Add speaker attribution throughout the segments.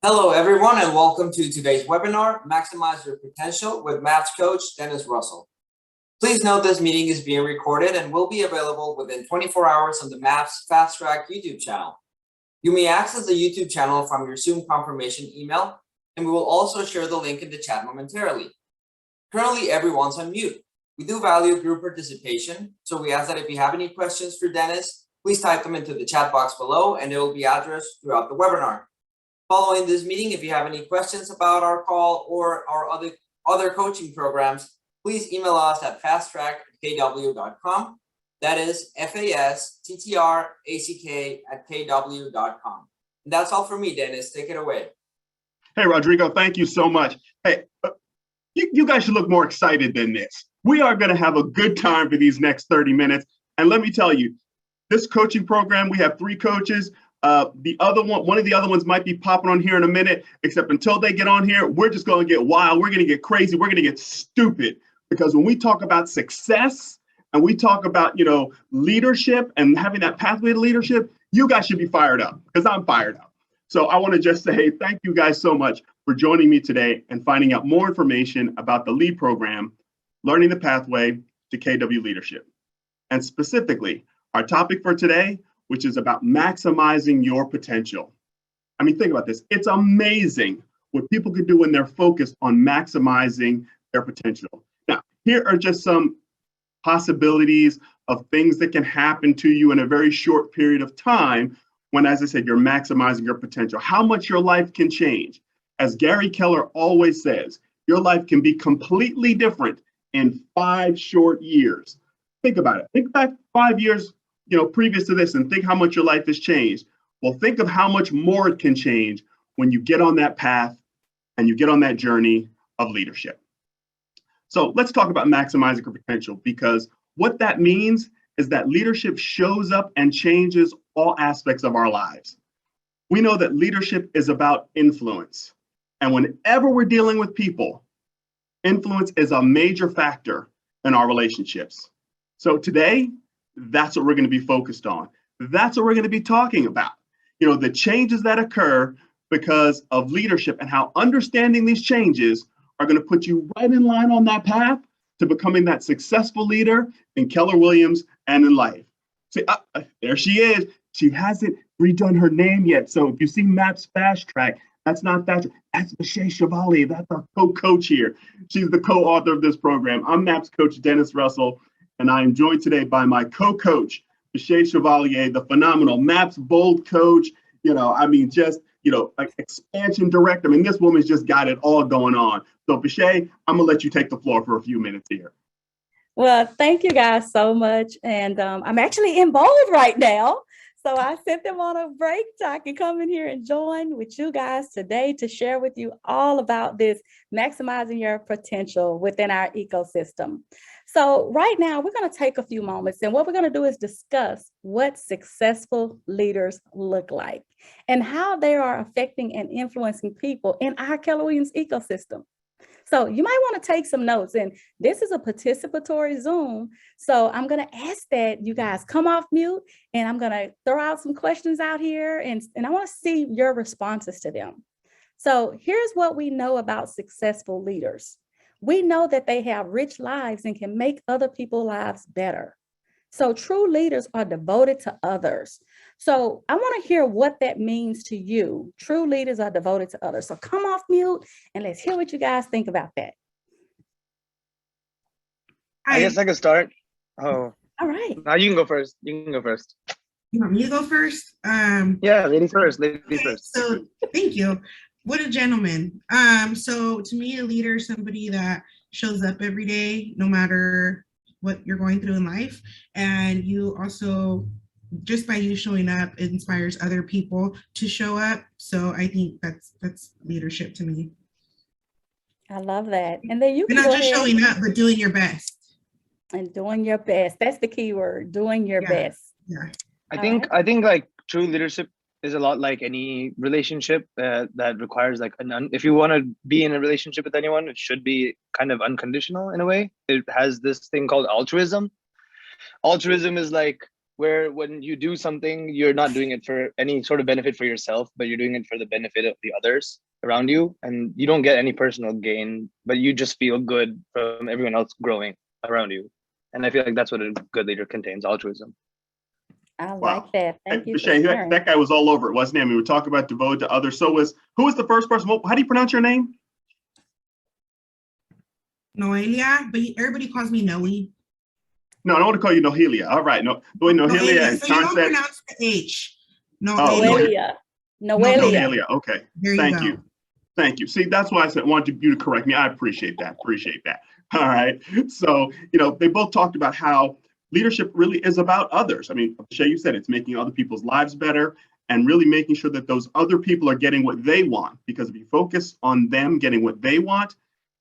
Speaker 1: Hello, everyone, and welcome to today's webinar, Maximize Your Potential with MAPS coach, Dennis Russell. Please note this meeting is being recorded and will be available within 24 hours on the MAPS Fast Track YouTube channel. You may access the YouTube channel from your Zoom confirmation email, and we will also share the link in the chat momentarily. Currently, everyone's on mute. We do value group participation, so we ask that if you have any questions for Dennis, please type them into the chat box below, and they will be addressed throughout the webinar. Following this meeting, if you have any questions about our call or our other coaching programs, please email us at fasttrack@kw.com. That is fasttrack@kw.com. And that's all for me, Dennis. Take it away.
Speaker 2: Hey, Rodrigo, thank you so much. Hey, you guys should look more excited than this. We are going to have a good time for these next 30 minutes. And let me tell you, this coaching program, we have 3 coaches. One of the other ones might be popping on here in a minute, except until they get on here, we're just going to get wild. We're going to get crazy. We're going to get stupid, because when we talk about success and we talk about, leadership and having that pathway to leadership, you guys should be fired up, because I'm fired up. So I want to just say thank you guys so much for joining me today and finding out more information about the LEAD program, Learning the Pathway to KW Leadership. And specifically, our topic for today, which is about maximizing your potential. I mean, think about this. It's amazing what people can do when they're focused on maximizing their potential. Now, here are just some possibilities of things that can happen to you in a very short period of time when, as I said, you're maximizing your potential. How much your life can change. As Gary Keller always says, your life can be completely different in 5 short years. Think about it. Think back 5 years previous to this, and think how much your life has changed. Well, think of how much more it can change when you get on that path and you get on that journey of leadership. So let's talk about maximizing your potential, because what that means is that leadership shows up and changes all aspects of our lives. We know that leadership is about influence. And whenever we're dealing with people, influence is a major factor in our relationships. So today, that's what we're going to be focused on. That's what we're going to be talking about. The changes that occur because of leadership, and how understanding these changes are going to put you right in line on that path to becoming that successful leader in Keller Williams and in life. See, there she is. She hasn't redone her name yet. So if you see MAPS Fast Track, that's not Fast Track. That's Vasha Chevalier. That's our co-coach here. She's the co-author of this program. I'm MAPS coach Dennis Russell. And I am joined today by my co-coach, Vasha Chevalier, the phenomenal MAPS Bold coach, expansion director. I mean, this woman's just got it all going on. So Vasha, I'm gonna let you take the floor for a few minutes here.
Speaker 3: Well, thank you guys so much. And I'm actually in Bold right now. So I sent them on a break so I can come in here and join with you guys today to share with you all about this maximizing your potential within our ecosystem. So right now, we're going to take a few moments, and what we're going to do is discuss what successful leaders look like and how they are affecting and influencing people in our Keller Williams ecosystem. So you might want to take some notes, and this is a participatory Zoom. So I'm going to ask that you guys come off mute, and I'm going to throw out some questions out here, and I want to see your responses to them. So here's what we know about successful leaders. We know that they have rich lives and can make other people's lives better. So true leaders are devoted to others. So I want to hear what that means to you. True leaders are devoted to others. So come off mute and let's hear what you guys think about that.
Speaker 4: I guess I can start. Oh,
Speaker 3: all right.
Speaker 4: Now you can go first. You can go first.
Speaker 5: You want me to go first?
Speaker 4: Yeah, ladies first. Ladies first.
Speaker 5: So thank you. What a gentleman. So to me, a leader is somebody that shows up every day, no matter what you're going through in life. And you also, just by you showing up, it inspires other people to show up. So I think that's leadership to me.
Speaker 3: I love that. And then you
Speaker 5: can not just showing up, but doing your best.
Speaker 3: And doing your best. That's the key word, doing your best.
Speaker 5: Yeah.
Speaker 4: I think like true leadership is a lot like any relationship that requires like if you want to be in a relationship with anyone, it should be kind of unconditional in a way. It has this thing called altruism. Altruism is like where when you do something, you're not doing it for any sort of benefit for yourself, but you're doing it for the benefit of the others around you, and you don't get any personal gain, but you just feel good from everyone else growing around you. And I feel like that's what a good leader contains: altruism.
Speaker 3: I
Speaker 2: Wow.
Speaker 3: like that. Thank you for
Speaker 2: Vasha,
Speaker 3: sharing.
Speaker 2: that guy was all over it, wasn't he? I mean, we were talking about devoted to others. So who was the first person? How do you pronounce your name?
Speaker 5: Noelia, but everybody calls me Noe.
Speaker 2: No, I don't want to call you Nohelia. All right. No, the way Nohelia and
Speaker 5: So you don't
Speaker 2: Sunset.
Speaker 5: pronounce the H.
Speaker 3: Noelia.
Speaker 2: Noelia.
Speaker 3: Noelia.
Speaker 2: Okay.
Speaker 5: There you
Speaker 2: Thank
Speaker 5: go.
Speaker 2: you. Thank you. See, that's why I said wanted you to correct me. I appreciate that. Appreciate that. All right. So, they both talked about how leadership really is about others. I mean, Shay, you said it's making other people's lives better and really making sure that those other people are getting what they want. Because if you focus on them getting what they want,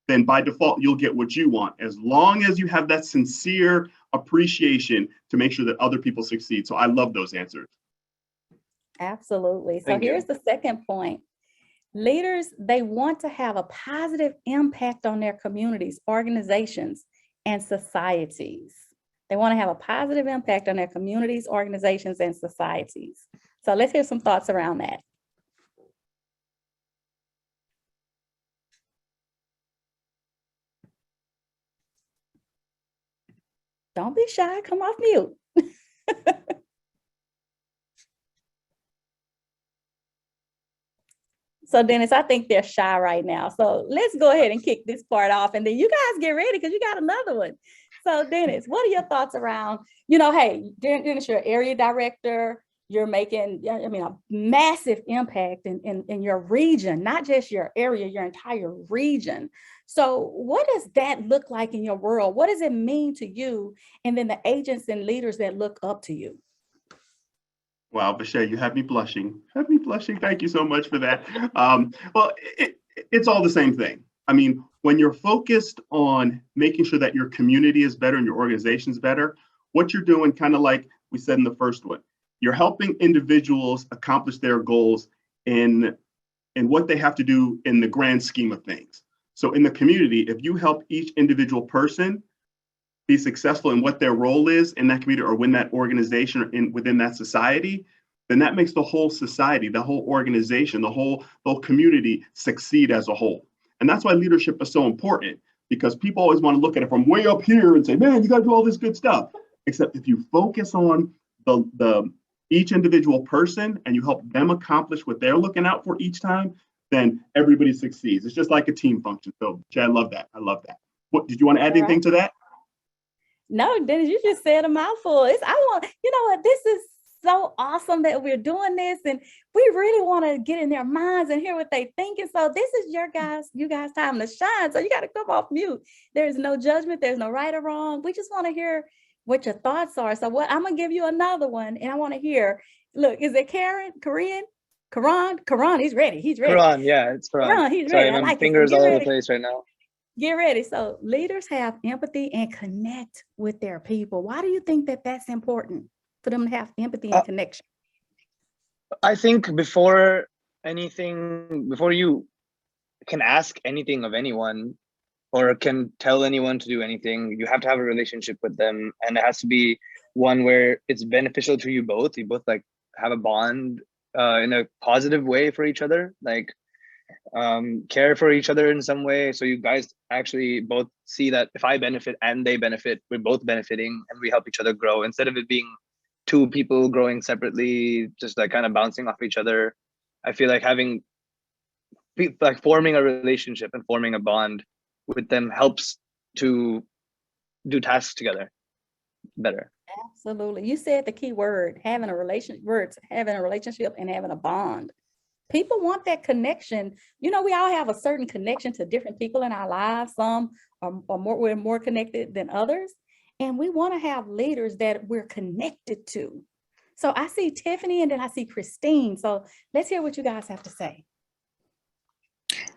Speaker 2: then by default, you'll get what you want, as long as you have that sincere appreciation to make sure that other people succeed. So I love those answers.
Speaker 3: Absolutely. So
Speaker 4: Thank you.
Speaker 3: here's the second point. Leaders, they want to have a positive impact on their communities, organizations, and societies. They want to have a positive impact on their communities, organizations, and societies. So let's hear some thoughts around that. Don't be shy, come off mute. So Dennis, I think they're shy right now. So let's go ahead and kick this part off, and then you guys get ready because you got another one. So Dennis, what are your thoughts around, hey, Dennis, you're area director, you're making, a massive impact in your region, not just your area, your entire region. So what does that look like in your world? What does it mean to you? And then the agents and leaders that look up to you?
Speaker 2: Wow, Vasha, you have me blushing. Thank you so much for that. Well, it's all the same thing. I mean, when you're focused on making sure that your community is better and your organization is better, what you're doing, kind of like we said in the first one, you're helping individuals accomplish their goals in what they have to do in the grand scheme of things. So in the community, if you help each individual person be successful in what their role is in that community or within that organization or within that society, then that makes the whole society, the whole organization, the whole community succeed as a whole. And that's why leadership is so important, because people always want to look at it from way up here and say, man, you got to do all this good stuff. Except if you focus on the each individual person and you help them accomplish what they're looking out for each time, then everybody succeeds. It's just like a team function. So I love that. What did you want to add anything to that?
Speaker 3: No, Dennis, you just said a mouthful. This is so awesome that we're doing this, and we really want to get in their minds and hear what they think. And so this is you guys' time to shine. So you got to come off mute. There's no judgment. There's no right or wrong. We just want to hear what your thoughts are. So I'm going to give you another one, and I want to hear, look, is it Karan? He's ready.
Speaker 4: Karan, yeah, it's Karan.
Speaker 3: He's
Speaker 4: Sorry,
Speaker 3: ready.
Speaker 4: my fingers all over the place right now.
Speaker 3: Get ready. So leaders have empathy and connect with their people. Why do you think that that's important for them to have empathy and connection?
Speaker 4: I think before you can ask anything of anyone or can tell anyone to do anything, you have to have a relationship with them. And it has to be one where it's beneficial to you both. You both have a bond in a positive way for each other, care for each other in some way. So you guys actually both see that if I benefit and they benefit, we're both benefiting and we help each other grow, instead of it being two people growing separately, just kind of bouncing off each other. I feel like forming a relationship and forming a bond with them helps to do tasks together better.
Speaker 3: Absolutely. You said the key word, having a relationship and having a bond. People want that connection. We all have a certain connection to different people in our lives. Some we're more connected than others. And we want to have leaders that we're connected to. So I see Tiffany and then I see Christine. So let's hear what you guys have to say.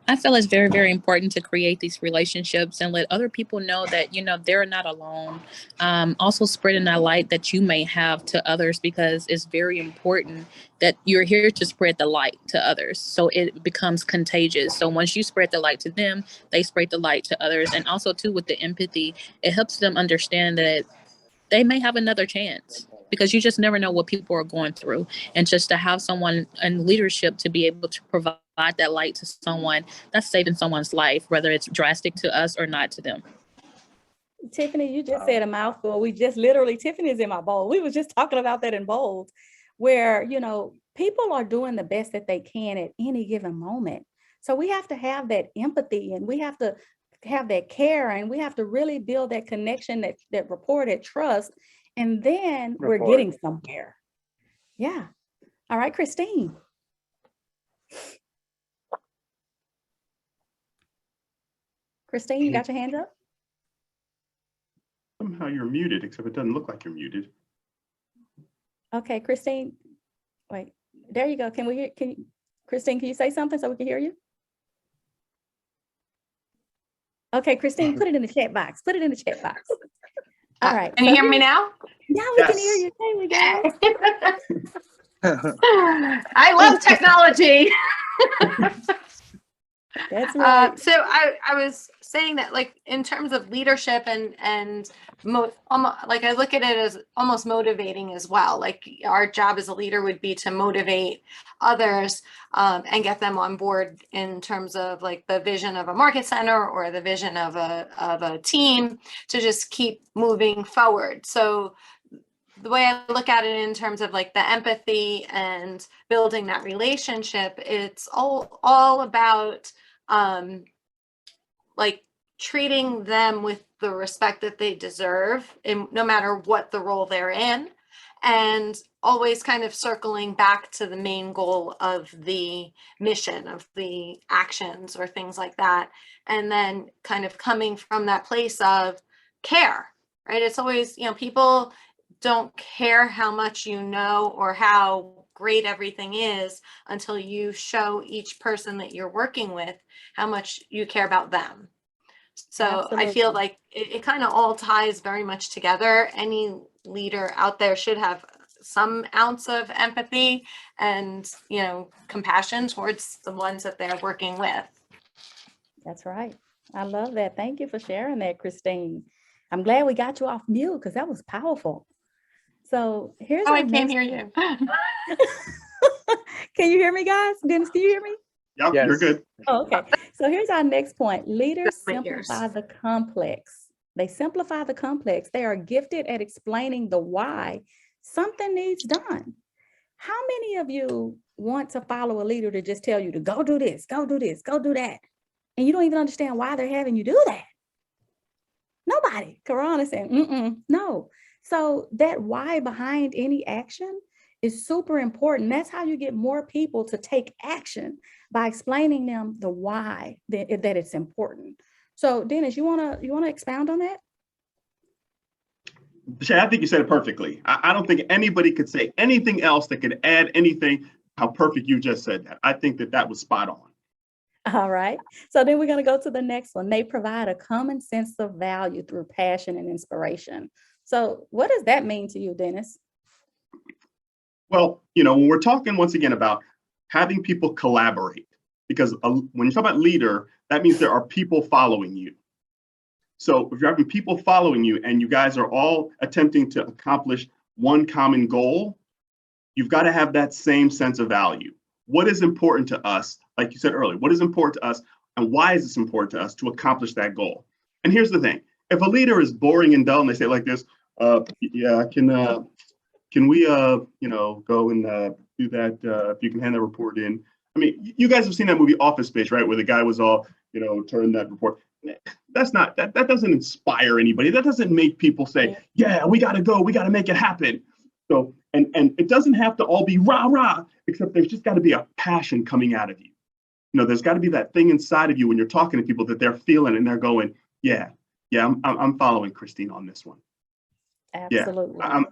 Speaker 6: I feel it's very, very important to create these relationships and let other people know that, they're not alone. Also spreading that light that you may have to others, because it's very important that you're here to spread the light to others. So it becomes contagious. So once you spread the light to them, they spread the light to others. And also too, with the empathy, it helps them understand that they may have another chance. because you just never know what people are going through. And just to have someone in leadership to be able to provide that light to someone, that's saving someone's life, whether it's drastic to us or not to them.
Speaker 3: Tiffany, you just said a mouthful. We just literally, Tiffany's in my bowl. We was just talking about that in bold, where, you know, people are doing the best that they can at any given moment. So we have to have that empathy, and we have to have that care, and we have to really build that connection, that rapport, that trust, and then we're getting somewhere. Yeah. All right, Christine. Christine, you got your hand up?
Speaker 2: Somehow you're muted, except it doesn't look like you're muted.
Speaker 3: Okay, Christine, wait, there you go. Can we hear, Christine, can you say something so we can hear you? Okay, Christine, put it in the chat box. Put it in the chat box. All right.
Speaker 7: Can you hear me now?
Speaker 3: Now we can hear you. There we go.
Speaker 7: I love technology.
Speaker 3: That's right.
Speaker 7: So I was saying that, like, in terms of leadership and like, I look at it as almost motivating as well. Like, our job as a leader would be to motivate others and get them on board in terms of, like, the vision of a market center or the vision of a team to just keep moving forward. So the way I look at it in terms of, like, the empathy and building that relationship, it's all about like, treating them with the respect that they deserve, and no matter what the role they're in, and always kind of circling back to the main goal of the mission, of the actions or things like that, and then kind of coming from that place of care, right? It's always, you know, people don't care how much you know or how great everything is until you show each person that you're working with how much you care about them. So
Speaker 3: Absolutely.
Speaker 7: I feel like it kind of all ties very much together. Any leader out there should have some ounce of empathy and, you know, compassion towards the ones that they're working with.
Speaker 3: That's right. I love that. Thank you for sharing that, Christine. I'm glad we got you off mute because that was powerful. So here's
Speaker 7: I can't hear you.
Speaker 3: Can you hear me, guys? Dennis, can you hear me?
Speaker 2: Yep,
Speaker 4: Yes.
Speaker 2: you're good.
Speaker 3: Oh, okay. So here's our next point. Leaders
Speaker 7: Just my ears.
Speaker 3: simplify the complex. They simplify the complex. They are gifted at explaining the why something needs done. How many of you want to follow a leader to just tell you to go do this, go do this, go do that, and you don't even understand why they're having you do that? Nobody. Karan is saying, no. So that why behind any action is super important. That's how you get more people to take action, by explaining them the why that it's important. So Dennis, you wanna expound on that?
Speaker 2: Shay, I think you said it perfectly. I don't think anybody could say anything else that could add anything how perfect you just said that. I think that was spot on.
Speaker 3: All right. So then we're going to go to the next one. They provide a common sense of value through passion and inspiration. So what does that mean to you, Dennis?
Speaker 2: Well, you know, when we're talking once again about having people collaborate, because when you talk about leader, that means there are people following you. So if you're having people following you and you guys are all attempting to accomplish one common goal, you've got to have that same sense of value. What is important to us, like you said earlier, what is important to us and why is this important to us to accomplish that goal? And here's the thing, if a leader is boring and dull and they say it like this, yeah, can we, you know, go and do that, if you can hand that report in. I mean, you guys have seen that movie Office Space, right? Where the guy was all, you know, turn that report. That's not, that doesn't inspire anybody. That doesn't make people say, yeah, we got to go, we got to make it happen. So, and it doesn't have to all be rah, rah, except there's just got to be a passion coming out of you. You know, there's got to be that thing inside of you when you're talking to people that they're feeling and they're going, yeah, I'm following Christine on this one.
Speaker 3: Absolutely.
Speaker 2: Yeah,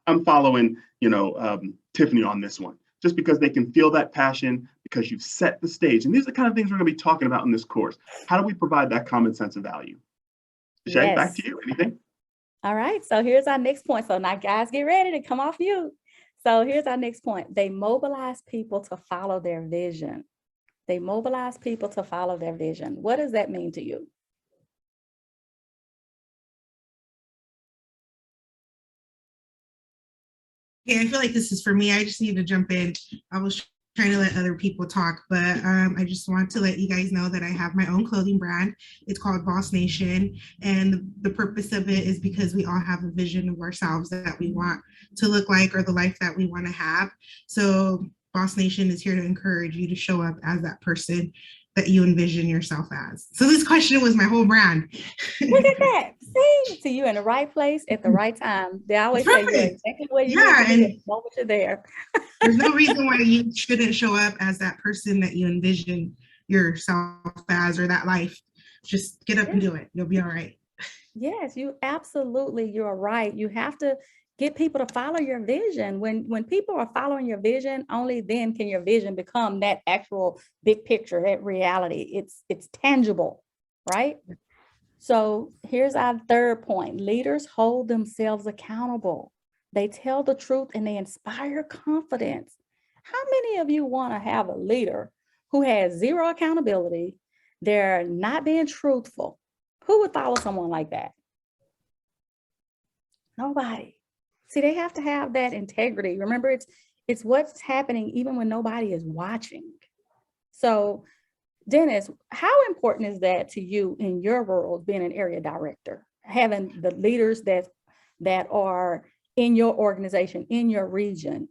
Speaker 2: I'm following, you know, Tiffany on this one, just because they can feel that passion because you've set the stage. And these are the kind of things we're going to be talking about in this course. How do we provide that common sense of value? Shay,
Speaker 3: Yes.
Speaker 2: back to you. Anything?
Speaker 3: All right. So here's our next point. So now guys, get ready to come off mute. So here's our next point. They mobilize people to follow their vision. They mobilize people to follow their vision. What does that mean to you?
Speaker 5: Yeah, I feel like this is for me. I just need to jump in. I was trying to let other people talk, but I just want to let you guys know that I have my own clothing brand. It's called Boss Nation. And the purpose of it is because we all have a vision of ourselves that we want to look like or the life that we want to have. So Boss Nation is here to encourage you to show up as that person that you envision yourself as. So this question was my whole brand.
Speaker 3: Look at that. See you in the right place at the right time. They always say you're
Speaker 5: Perfect.
Speaker 3: exactly where you
Speaker 5: Yeah,
Speaker 3: need to be
Speaker 5: and
Speaker 3: at the moment you're there.
Speaker 5: there's no reason why you shouldn't show up as that person that you envision yourself as or that life. Just get up and do it. You'll be all right.
Speaker 3: Yes, you're right. You have to get people to follow your vision. When people are following your vision, only then can your vision become that actual big picture, that reality. It's tangible, right? So here's our third point. Leaders hold themselves accountable. They tell the truth and they inspire confidence. How many of you want to have a leader who has zero accountability? They're not being truthful. Who would follow someone like that? Nobody. See, they have to have that integrity. Remember, it's what's happening even when nobody is watching. So Dennis, how important is that to you in your world, being an area director, having the leaders that are in your organization, in your region?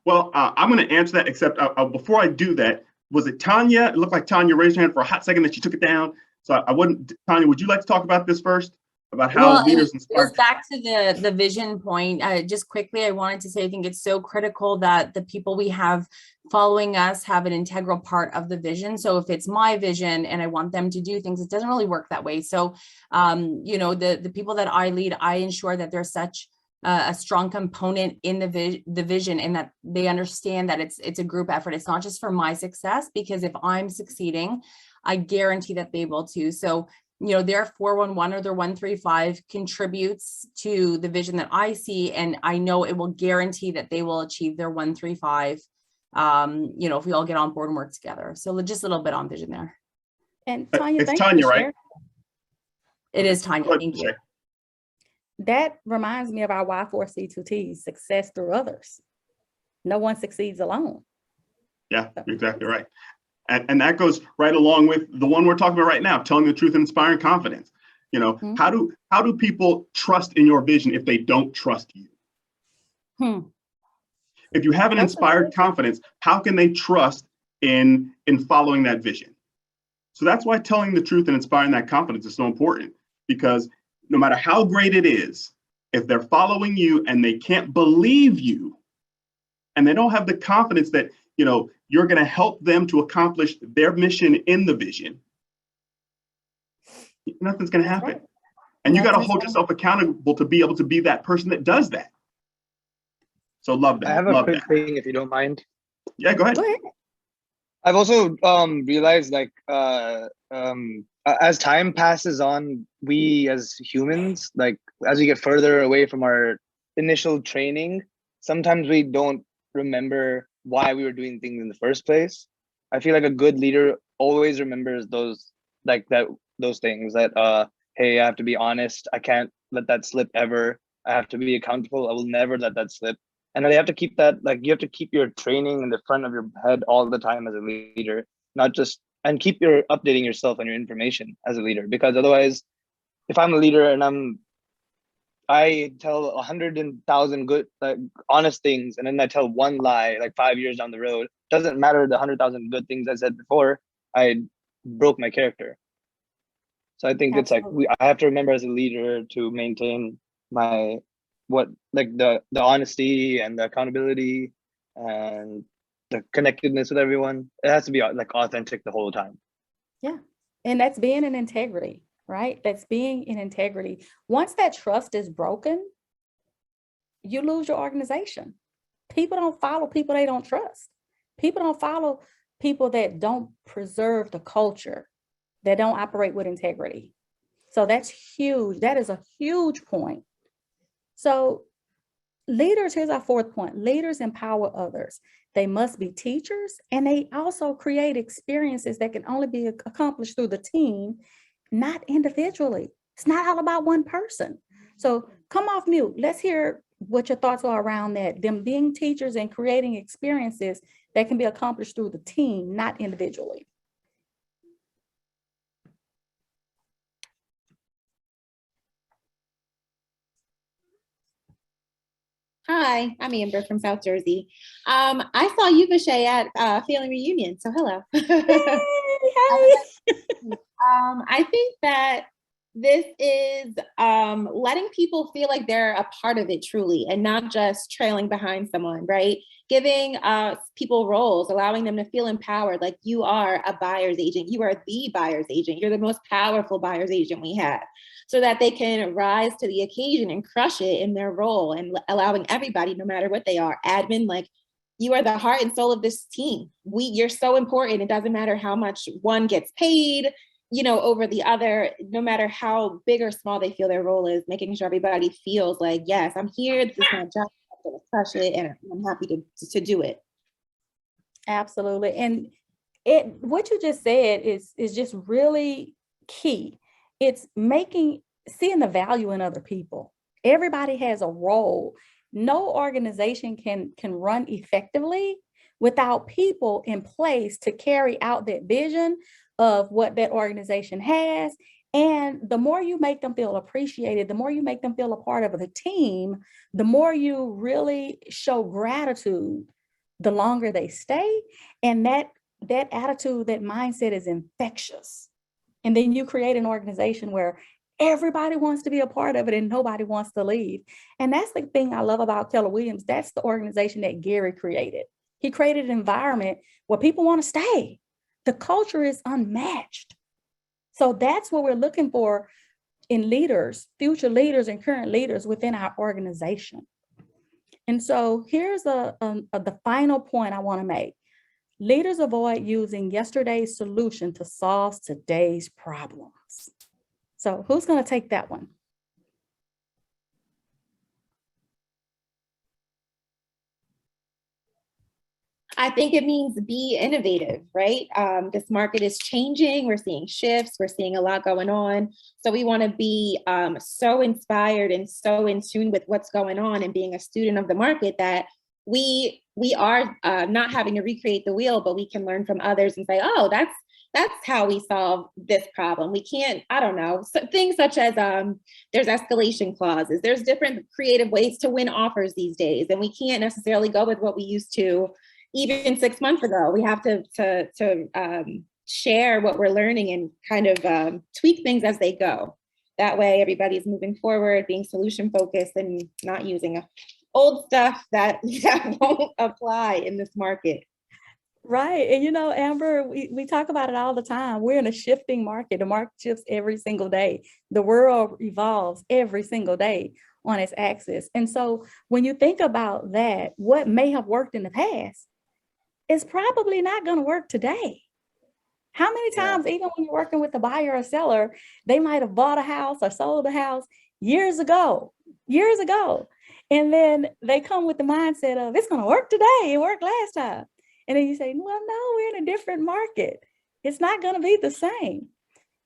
Speaker 2: Well, I'm going to answer that, except before I do that, was it Tanya? It looked like Tanya raised her hand for a hot second, that she took it down. So I wouldn't, Tanya, would you like to talk about this first? About how
Speaker 8: Well,
Speaker 2: leaders
Speaker 8: it
Speaker 2: inspire?
Speaker 8: goes back to the vision point. Just quickly, I wanted to say, I think it's so critical that the people we have following us have an integral part of the vision. So if it's my vision and I want them to do things, it doesn't really work that way. So, you know, the people that I lead, I ensure that there's such a strong component in the vision, and that they understand that it's a group effort. It's not just for my success, because if I'm succeeding, I guarantee that they will too. So, you know, their 411 or their 135 contributes to the vision that I see, and I know it will guarantee that they will achieve their 135. You know, if we all get on board and work together. So just a little bit on vision there.
Speaker 3: And Tanya,
Speaker 2: It's
Speaker 3: thank
Speaker 2: Tanya,
Speaker 3: you,
Speaker 2: right?
Speaker 3: Sharon.
Speaker 8: It is Tanya. Thank you.
Speaker 3: That reminds me of our Y4C2T, success through others. No one succeeds alone.
Speaker 2: Yeah, you're exactly right. And that goes right along with the one we're talking about right now, telling the truth and inspiring confidence. You know, how do people trust in your vision if they don't trust you? If you have an inspired confidence, how can they trust in following that vision? So that's why telling the truth and inspiring that confidence is so important, because no matter how great it is, if they're following you and they can't believe you, and they don't have the confidence that, you know, you're going to help them to accomplish their mission in the vision, nothing's going to happen. Right. And you got to hold yourself accountable to be able to be that person that does that. So love that.
Speaker 4: I have a quick thing, if you don't mind.
Speaker 2: Yeah, go ahead.
Speaker 3: Go ahead.
Speaker 4: I've also realized, like, as time passes on, we as humans, like, as we get further away from our initial training, sometimes we don't remember why we were doing things in the first place. I feel like a good leader always remembers those, like, those things that, hey, I have to be honest. I can't let that slip ever. I have to be accountable. I will never let that slip. And they have to keep that, like, you have to keep your training in the front of your head all the time as a leader, not just, and keep your updating yourself and your information as a leader, because otherwise, if I'm a leader and I tell 100,000 good, like, honest things, and then I tell one lie, like 5 years down the road, doesn't matter the 100,000 good things I said before, I broke my character. So I think Absolutely. It's like, I have to remember as a leader to maintain my, the honesty and the accountability and the connectedness with everyone. It has to be like authentic the whole time.
Speaker 3: Yeah. And that's being in integrity, right? That's being in integrity. Once that trust is broken, you lose your organization. People don't follow people they don't trust. People don't follow people that don't preserve the culture, that don't operate with integrity. So that's huge. That is a huge point. So leaders, here's our fourth point. Leaders empower others. They must be teachers, and they also create experiences that can only be accomplished through the team, not individually. It's not all about one person. So come off mute. Let's hear what your thoughts are around that, them being teachers and creating experiences that can be accomplished through the team, not individually.
Speaker 9: Hi, I'm Amber from South Jersey. I saw you, Vasha, at Family Reunion, so hello.
Speaker 3: Hey.
Speaker 9: I think that this is letting people feel like they're a part of it truly and not just trailing behind someone, right? Giving people roles, allowing them to feel empowered, like you are a buyer's agent. You are the buyer's agent. You're the most powerful buyer's agent we have, so that they can rise to the occasion and crush it in their role, and allowing everybody, no matter what they are, admin, like you are the heart and soul of this team. You're so important. It doesn't matter how much one gets paid, you know, over the other, no matter how big or small they feel their role is, making sure everybody feels like, yes, I'm here, this is my job, I'm gonna crush it, and I'm happy to do it.
Speaker 3: Absolutely. And what you just said is just really key. It's seeing the value in other people. Everybody has a role. No organization can run effectively without people in place to carry out that vision of what that organization has. And the more you make them feel appreciated, the more you make them feel a part of the team, the more you really show gratitude, the longer they stay. And that attitude, that mindset is infectious. And then you create an organization where everybody wants to be a part of it and nobody wants to leave. And that's the thing I love about Keller Williams. That's the organization that Gary created. He created an environment where people want to stay. The culture is unmatched. So that's what we're looking for in leaders, future leaders and current leaders within our organization. And so here's the final point I want to make. Leaders avoid using yesterday's solution to solve today's problems. So who's going to take that one?
Speaker 9: I think it means be innovative, right? This market is changing. We're seeing shifts. We're seeing a lot going on. So we want to be so inspired and so in tune with what's going on, and being a student of the market, that we are not having to recreate the wheel, but we can learn from others and say, oh, that's how we solve this problem. We can't, I don't know, things such as there's escalation clauses. There's different creative ways to win offers these days, and we can't necessarily go with what we used to even 6 months ago. We have to share what we're learning and kind of tweak things as they go. That way, everybody's moving forward, being solution focused, and not using old stuff that won't apply in this market.
Speaker 3: Right. And you know, Amber, we talk about it all the time. We're in a shifting market. The market shifts every single day. The world evolves every single day on its axis. And so when you think about that, what may have worked in the past is probably not going to work today. How many times, even when you're working with a buyer or seller, they might have bought a house or sold a house years ago. And then they come with the mindset of, it's going to work today. It worked last time. And then you say, well, no, we're in a different market. It's not going to be the same.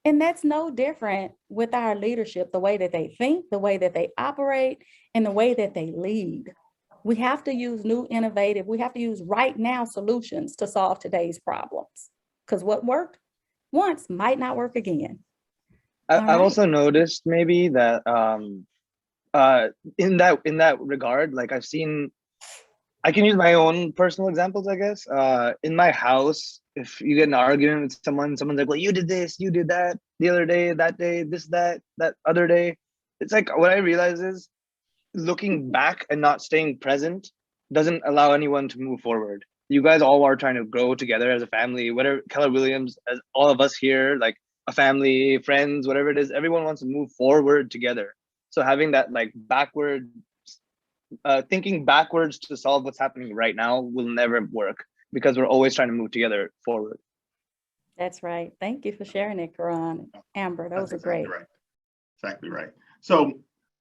Speaker 3: And that's no different with our leadership, the way that they think, the way that they operate, and the way that they lead. We have to use new, innovative, we have to use right now solutions to solve today's problems. Because what worked once might not work again.
Speaker 4: I've also noticed maybe that in that regard, like I can use my own personal examples, I guess. In my house, if you get an argument with someone's like, well, you did this, you did that the other day, that day, this, that other day. It's like, what I realize is looking back and not staying present doesn't allow anyone to move forward. You guys all are trying to grow together as a family, whatever, Keller Williams, as all of us here, like a family, friends, whatever it is, everyone wants to move forward together. So having that like thinking backwards to solve what's happening right now will never work, because we're always trying to move together forward.
Speaker 3: That's right. Thank you for sharing it, Karan. Amber, those are great.
Speaker 2: Right. Exactly right. So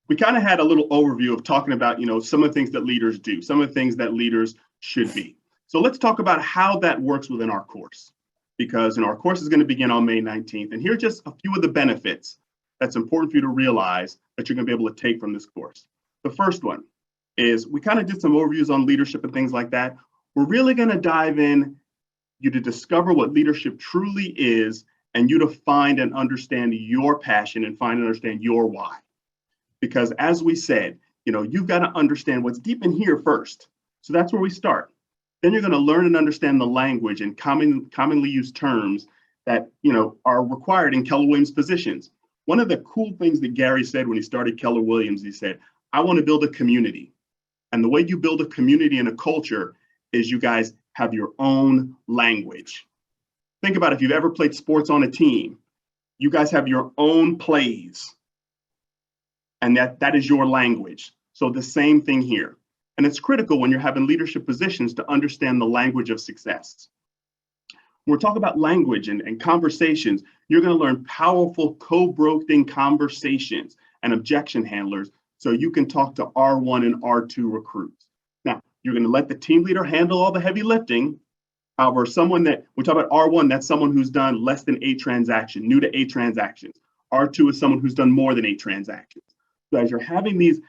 Speaker 2: we kind of had a little overview of talking about, some of the things that leaders do, some of the things that leaders should be. So let's talk about how that works within our course, because our course is going to begin on May 19th. And here are just a few of the benefits that's important for you to realize that you're going to be able to take from this course. The first one, is we kind of did some overviews on leadership and things like that. We're really going to dive in you to discover what leadership truly is and you to find and understand your passion and find and understand your why. Because as we said, you've got to understand what's deep in here first. So that's where we start. Then you're going to learn and understand the language and commonly used terms that are required in Keller Williams positions. One of the cool things that Gary said when he started Keller Williams, he said, I want to build a community. And the way you build a community and a culture is you guys have your own language. Think about if you've ever played sports on a team, you guys have your own plays. And that is your language. So the same thing here. And it's critical when you're having leadership positions to understand the language of success. When we're talking about language and conversations, you're going to learn powerful co-broking conversations and objection handlers so you can talk to R1 and R2 recruits. Now, you're going to let the team leader handle all the heavy lifting. However, someone that we talk about R1, that's someone who's done less than 8 transactions, new to 8 transactions. R2 is someone who's done more than 8 transactions. So as you're having these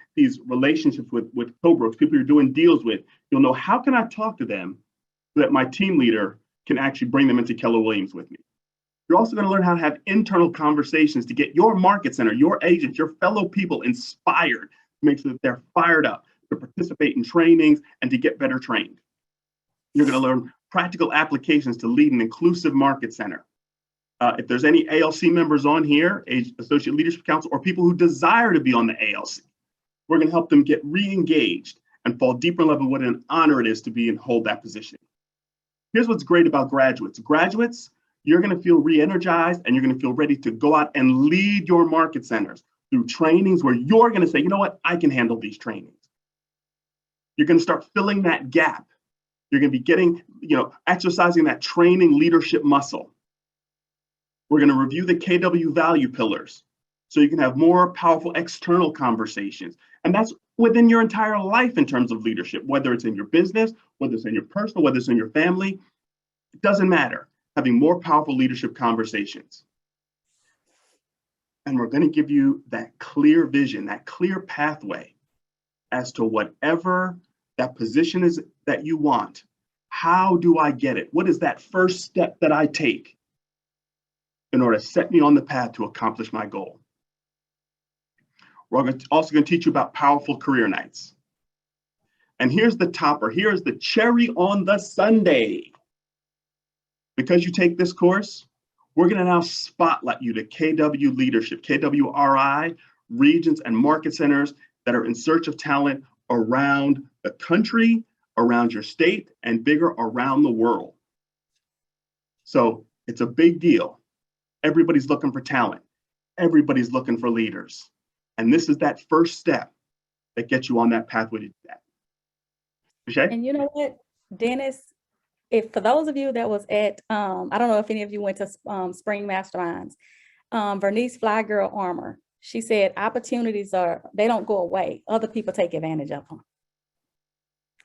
Speaker 2: relationships with co-brokes, people you're doing deals with, you'll know how can I talk to them so that my team leader can actually bring them into Keller Williams with me. You're also going to learn how to have internal conversations to get your market center, your agents, your fellow people inspired, to make sure that they're fired up to participate in trainings and to get better trained. You're going to learn practical applications to lead an inclusive market center. If there's any ALC members on here, Associate Leadership Council, or people who desire to be on the ALC, we're going to help them get re-engaged and fall deeper level what an honor it is to be and hold that position. Here's what's great about graduates. Graduates, you're going to feel re-energized and you're going to feel ready to go out and lead your market centers through trainings where you're going to say, you know what, I can handle these trainings. You're going to start filling that gap. You're going to be getting, exercising that training leadership muscle. We're going to review the KW value pillars so you can have more powerful external conversations. And that's within your entire life in terms of leadership, whether it's in your business, whether it's in your personal, whether it's in your family, it doesn't matter. Having more powerful leadership conversations. And we're going to give you that clear vision, that clear pathway as to whatever that position is that you want. How do I get it? What is that first step that I take in order to set me on the path to accomplish my goal? We're also going to teach you about powerful career nights. And here's the topper. Here's the cherry on the sundae. Because you take this course, we're going to now spotlight you to KW leadership, KWRI, regions and market centers that are in search of talent around the country, around your state, and bigger around the world. So it's a big deal. Everybody's looking for talent. Everybody's looking for leaders. And this is that first step that gets you on that pathway to do that. Vasha?
Speaker 3: And you know what, Dennis, if for those of you that was at, I don't know if any of you went to Spring Masterminds, Vernice Flygirl Armour, she said opportunities they don't go away. Other people take advantage of them.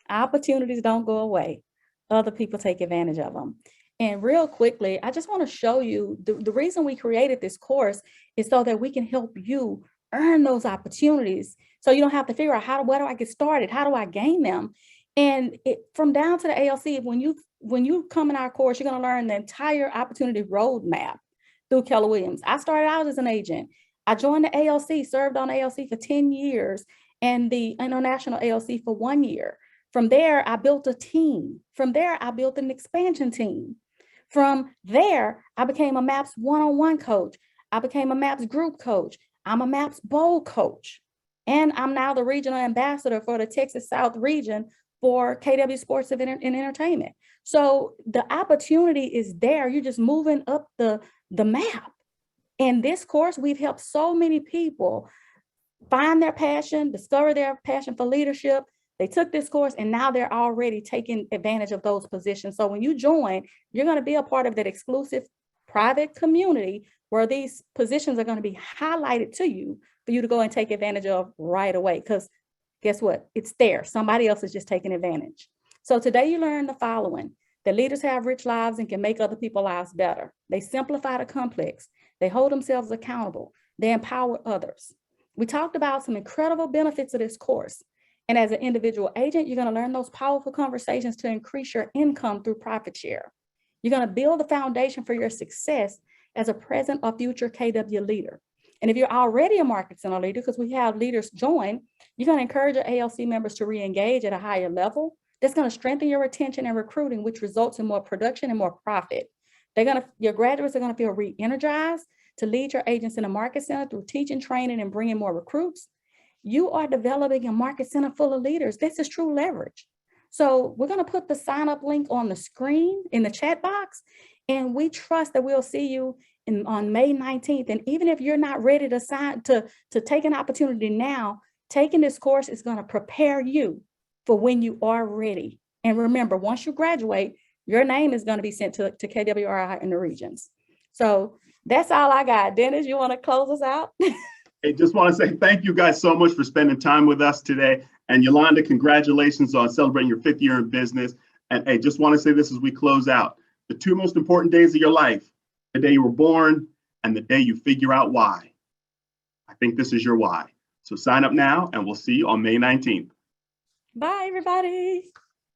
Speaker 3: Opportunities don't go away. Other people take advantage of them. And real quickly, I just want to show you the reason we created this course is so that we can help you earn those opportunities. So you don't have to figure out where do I get started? How do I gain them? And from down to the ALC, when you come in our course, you're going to learn the entire opportunity roadmap through Keller Williams. I started out as an agent. I joined the ALC, served on ALC for 10 years and the International ALC for 1 year. From there, I built a team. From there, I built an expansion team. From there, I became a MAPS one-on-one coach. I became a MAPS group coach. I'm a MAPS bowl coach. And I'm now the regional ambassador for the Texas South region for KW Sports and Entertainment. So the opportunity is there. You're just moving up the map. In this course, we've helped so many people find their passion, discover their passion for leadership. They took this course and now they're already taking advantage of those positions. So when you join, you're going to be a part of that exclusive private community where these positions are going to be highlighted to you for you to go and take advantage of right away. Because guess what? It's there. Somebody else is just taking advantage. So today you learned the following: that leaders have rich lives and can make other people's lives better. They simplify the complex. They hold themselves accountable. They empower others. We talked about some incredible benefits of this course. And as an individual agent, you're going to learn those powerful conversations to increase your income through profit share. You're going to build the foundation for your success as a present or future KW leader. And if you're already a market center leader, because we have leaders join, you're going to encourage your ALC members to re-engage at a higher level. That's going to strengthen your retention and recruiting, which results in more production and more profit. Your graduates are going to feel re-energized to lead your agents in a market center through teaching, training, and bringing more recruits. You are developing a market center full of leaders. This is true leverage. So we're going to put the sign up link on the screen in the chat box, and we trust that we'll see you on May 19th. And even if you're not ready to take an opportunity now, taking this course is going to prepare you for when you are ready. And remember, once you graduate, your name is going to be sent to KWRI in the regions. So that's all I got. Dennis, you want to close us out?
Speaker 2: I just want to say thank you guys so much for spending time with us today. And Yolanda, congratulations on celebrating your 5th year in business. And I just want to say this as we close out. The 2 most important days of your life, the day you were born and the day you figure out why. I think this is your why. So sign up now and we'll see you on May 19th.
Speaker 3: Bye, everybody.